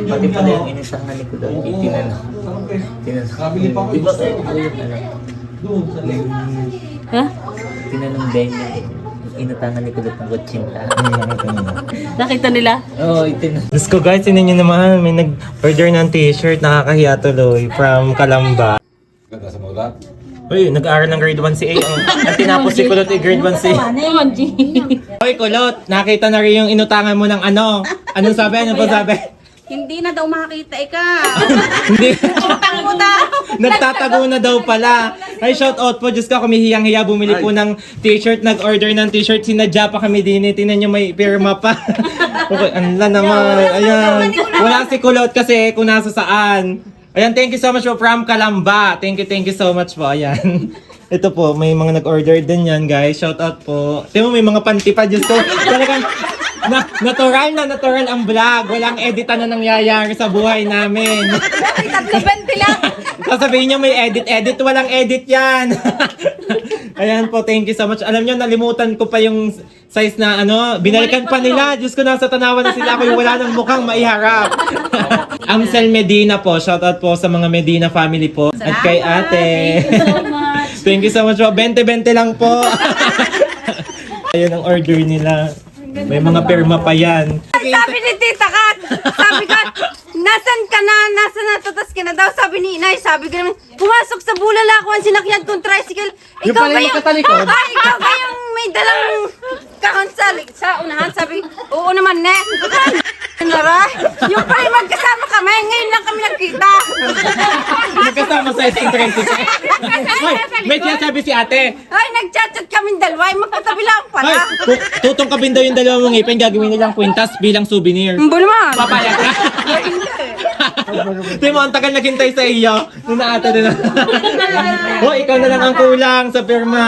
Pati pala yung inisangan ni Kuya. Tinanong. Di ba kayo yung Ha? tinanong din yung inutangan ni Kuya ng kutsinta. Nakita nila? Oo, itinanong. Let's go guys, yun nyo naman. May nag-order ng t-shirt, nakakahiya tuloy, from Calamba. Ganda sa mga Uy, nag-aaral ng grade 1 si A. Ang tinapos si Kulot ay grade 1 si A. Uy, Kulot, nakita na rin yung inutangan mo ng ano. Anong sabi? Ano pa sabi? Hindi na daw makakita ika. Hindi. Tango daw. Nagtatago na daw pala. Ay, shout out po. Diyos ka, kumihiyang-hiya. Bumili po ng t-shirt. Nag-order ng t-shirt. Sinadya pa kami din. Tinan nyo, may pirma pa. Okay, anla naman. Ayan. Wala si Kulot kasi kung nasa saan. Ayan, thank you so much po from Calamba. Thank you so much po. Ayan. Ito po, may mga nag-order din yan, guys. Shout out po. Tingnan mo, may mga panty pa. Diyos ko. Talagang natural ang vlog. Walang editan na nangyayari sa buhay namin. 320 lang. Sasabihin niyo may edit. Walang edit yan. Ayan po, thank you so much. Alam niyo, nalimutan ko pa yung size na ano. Binalikan pa nila. Diyos ko, nasa tanawan na sila ako yung wala ng mukhang maiharap. Amsel Medina po. Shoutout po sa mga Medina family po. At kay ate. Thank you so much po. 20-20 lang po. Ayun ang order nila. May mga perma pa yan. Sabi ni Tita Kat, sabi ko, nasan ka na? Nasan na? Tutas ka na daw. Sabi ni Inay, sabi ko naman, pumasok sa Bulalakuan, sinakyan kong tricycle. Yung pala yung katalikod? Ikaw ba yung may dalang kahonsal sa unahan? Sabi, oo naman, ne. Nara, yung pala magkasama kami, ngayon lang kami nagkita. Magkasama sa isang tricycle. Hoy, may sinasabi si ate. Ay, nagchat-chat kami dalawa, magkatabi lang Hoy, pala. tutong kabin daw yung dalawang mong ngipin, gagawin nilang kwintas bilang souvenir. Mbo naman. Papayag ka? Di mo, ang tagal naghintay sa iyo. Nung naata na. Oh, ikaw na lang ang kulang sa pirma.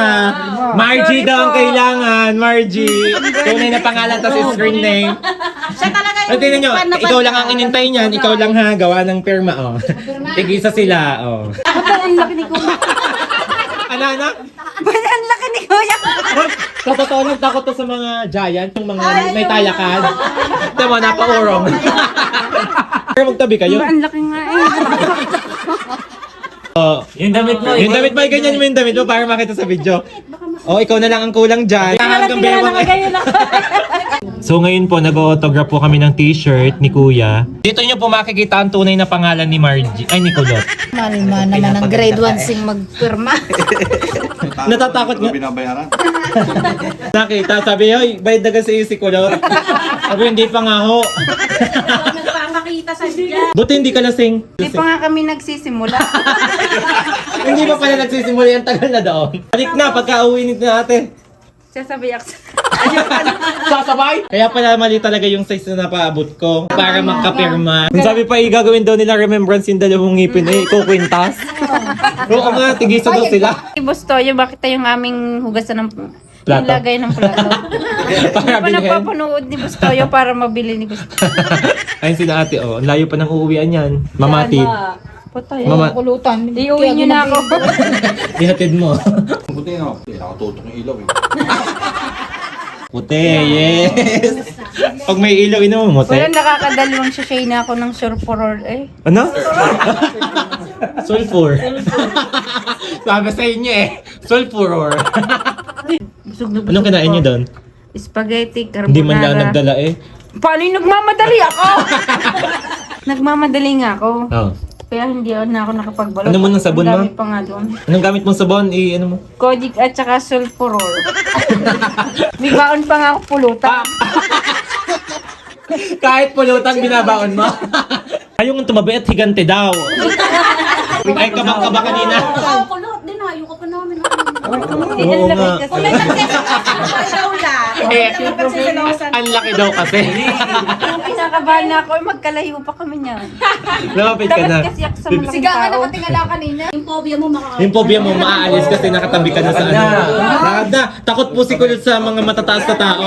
Margie daw ang kailangan. Margie. Tunay na pangalan tas screen name. Siya talaga At tingnan nyo, ikaw lang ang inintay niyan. Ikaw lang ha, gawa ng pirma. Oh. Tig-isa sila. Oh. ang laki ni Kuya. Ano? Ba't ang laki ni Kuya? Sa totoo lang, takot to sa mga giant, yung mga may talakad. Tama, napaurong. Pero magtabi kayo. Ang laki nga eh. Oh, yung damit mo. Yung damit mo, ganyan mo yung damit mo para makita sa video. Oh, ikaw na lang ang kulang dyan. Hanggang bewang. So ngayon po, nag-autograph po kami ng t-shirt ni Kuya. Dito nyo po makikita ang tunay na pangalan ni Margie. Ay, ni Kulot. Malma naman ang grade 1 sing magpirma. Natatakot nga. Binabayaran? Nakita, sabi, oy, bayad na kasi si Kulot. Sabi, hindi pa nga ho. Nagpamakita sa siya. Buti hindi ka lasing. Hindi pa nga kami nagsisimula. Hindi pa pala nagsisimula yung tagal na doon. Balik na, pagka-uwi nito na ate. Sasabi ako. Sasabay? Kaya pala mali talaga yung size na napaabot ko para magkapirma. Kung sabi pa gagawin daw nila remembrance yung dalawang ngipin eh, kukwintas. Oo nga, tigisa daw sila. Boss Toyo, bakit tayong aming hugasan ng Plato? ilagay ng plato? Hindi Para pa bilhin. napapanood ni Boss Toyo para mabili ni Boss Toyo. Ayun sila ate, oh. Ang layo pa ng uuwian yan. Mamatid. Putoy. Mama, Kulutan. Iuwi nyo na ako. ihatid mo. Buti no? Nakatutok yung ilaw eh. Puti, yes. Pag may ilaw, ino mo, mote. Walang nakakadalawang sachet na ako ng surporol eh. Ano? Sulfur. Sabi sa inyo eh. Sulfuror. Busog na busog Anong kinain niyo doon? Spaghetti, carbonara. Hindi man lang nagdala eh. Paano yung nagmamadali ako? Nagmamadali nga ako. Oh. Kaya hindi na ako nakapagbalot. Ano mo ng sabon Ang mo? dami pa nga doon. Anong gamit mong sabon? Ano mo? Kojic at saka sulfurol. May baon pa nga ako pulutan. Kahit pulutan, binabaon mo. Ayong tumabi at higante daw. Ay, kabang-kaba kanina. Kulot din ha, yung kapanamin. Hindi Oo na nga. lamig kasi. Eh, ang laki daw kasi. Ang pinakabahan na ako, magkalayo pa kami niyan. Lumapit ka na. Dapat kasi ako sa malaking Siga nga tao. nakatingala kanina. Yung phobia mo makakita. Yung phobia mo maaalis kasi nakatabi ka na sa ano. Lakad na. Takot po si Kulot sa mga matataas na tao.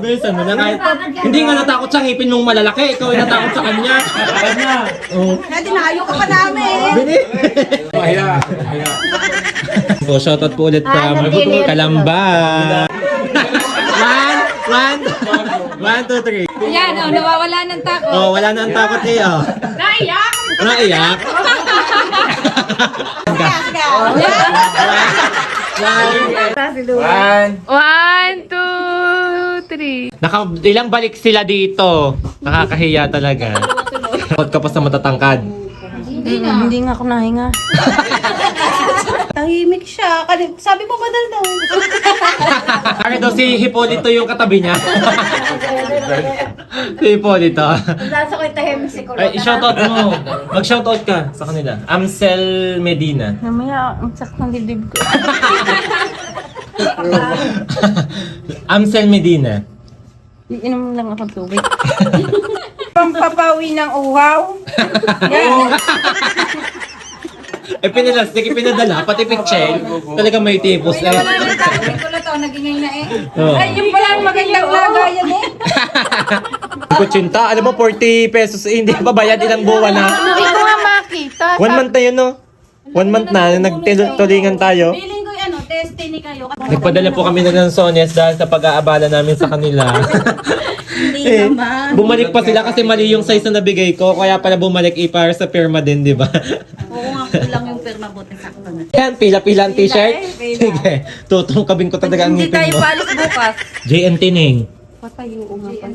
Bilisan mo na kahit hindi nga natakot sa ngipin mong malalaki, ikaw ay natakot sa kanya. Lakad na. Oh. Dinayo ka pa namin. Bili. Kaya. Po, shoutout po ulit from Kalamba. 1, 2, 3. Yan, oh, nawawala ng takot. Oh, wala na ang takot eh, oh. Naiyak! Naiyak. One, two, three. Ilang balik sila dito. Nakakahiya talaga. Takot ka pa sa matatangkad. Hindi nga ako nahinga. Tahimik siya. Sabi mo badal daw. Bakit daw si Hipolito yung katabi niya? Si Hipolito. Nasa ko yung tahimik si Kulot. Ay, shoutout mo. Mag-shoutout ka sa kanila. Amsel Medina. Mamaya, ang sakit ng dibdib ko. Amsel Medina. Iinom lang ako tubig. Pampapawi ng uhaw. Yan. Eh, pinalastik, ipinadala, pati picture. Talaga may tipos eh. Wala na takot ni Kulot, oh, nagingay na eh. Oh. Ay, yung pala ang magandang lagayan eh. Kutsinta, alam mo, 40 pesos, eh, hindi pa bayad ilang buwan na. Hindi ko nga makita. 1 month na yun, no? 1 month na, nagtulingan tayo. Feeling ko destiny kayo. Nagpadala po kami ng Sonyas dahil sa pag-aabala namin sa kanila. Hindi naman. Bumalik pa sila kasi mali yung size na nabigay ko, kaya pala bumalik para sa pirma din, di ba? Oo nga, kulang yung perma buti sakto na. Yan, pila-pila ang t-shirt. Sige, tutungkabin ko talaga ang Hindi ngipin tayo mo. paalis bukas. JNT Ning. Patay yung nga pa.